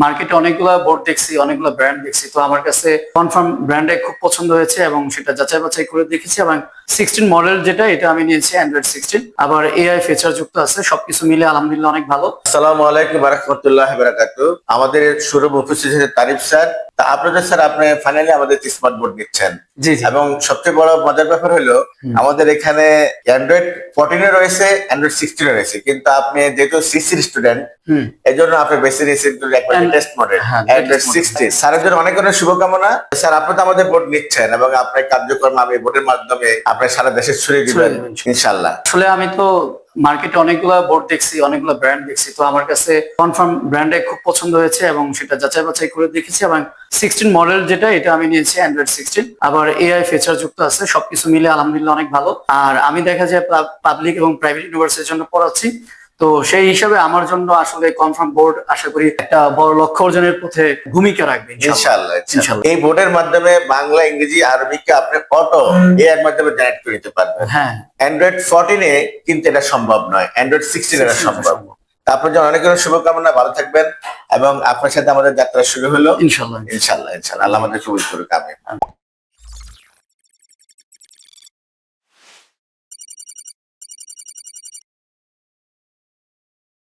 মার্কেটে অনেকগুলো বোর্ড দেখছি, অনেকগুলো ব্র্যান্ড দেখছি, তো আমার কাছে কনফার্ম ব্র্যান্ডে খুব পছন্দ হয়েছে এবং সেটা যাচাই বাছাই করে দেখেছি। এবং 16 মডেল যেটা, এটা আমি নিয়েছি অ্যান্ড্রয়েড 16, আবার এআই ফিচার যুক্ত আছে। সবকিছু মিলে আলহামদুলিল্লাহ অনেক ভালো। আসসালামু আলাইকুম ওয়া রাহমাতুল্লাহি ওয়া বারাকাতুহু। আমাদের শোরুম উপস্থিত হয়েছে তারিফ স্যার। তা আপনাদের স্যার, আপনি ফাইনালি আমাদের স্মার্ট বোর্ড নিচ্ছেন। জি জি। এবং সবচেয়ে বড় মজার ব্যাপার হলো আমাদের এখানে অ্যান্ড্রয়েড 14 এ রয়েছে, অ্যান্ড্রয়েড 16 এ রয়েছে, কিন্তু আপনি যেহেতু সিসির স্টুডেন্ট, এই জন্য আপনি বেছে নিয়েছেন একবার লেটেস্ট মডেল অ্যান্ড্রয়েড 16। স্যারের জন্য অনেক অনেক শুভকামনা। স্যার, আপনি তো আমাদের বোর্ড নিচ্ছেন এবং আপনার কার্যক্রম আমি বোর্ডের মাধ্যমে আপনার সারা দেশে ছড়িয়ে দিবেন ইনশাআল্লাহ। আসলে আমি তো মার্কেটে অনেকগুলো বোর্ড দেখছি, অনেকগুলো ব্র্যান্ড দেখছি, তো আমার কাছে কনফার্ম ব্র্যান্ডে খুব পছন্দ হয়েছে এবং সেটা যাচাই বাছাই করে দেখেছি। এবং 16 মডেল যেটা, এটা আমি নিয়েছি অ্যান্ড্রয়েড 16, আবার এআই ফিচার যুক্ত আছে। সবকিছু মিলে আলহামদুলিল্লাহ অনেক ভালো। আর আমি দেখা যায় পাবলিক এবং প্রাইভেট ইউনিভার্সিটির জন্য পড়াচ্ছি, তো সেই হিসাবে আমার জন্য আসলে কনফার্ম বোর্ড আশা করি একটা বড় লক্ষ্য অর্জনের পথে ভূমিকা রাখবে ইনশাআল্লাহ। এই বোর্ডের মাধ্যমে বাংলা, ইংরেজি, আরবিকে আপনি অটো এর মাধ্যমে জেনারেট করে নিতে পারবেন। হ্যাঁ, অ্যান্ড্রয়েড 14 এ কিন্তু এটা সম্ভব নয়, অ্যান্ড্রয়েড 16 এটা সম্ভব। তারপর জন্য অনেক অনেক শুভকামনা, ভালো থাকবেন। এবং আপনার সাথে আমাদের যাত্রা শুরু হলো ইনশাআল্লাহ। ইনশাআল্লাহ ইনশাআল্লাহ। আল্লাহ আমাদের কবুল করুক, আমিন।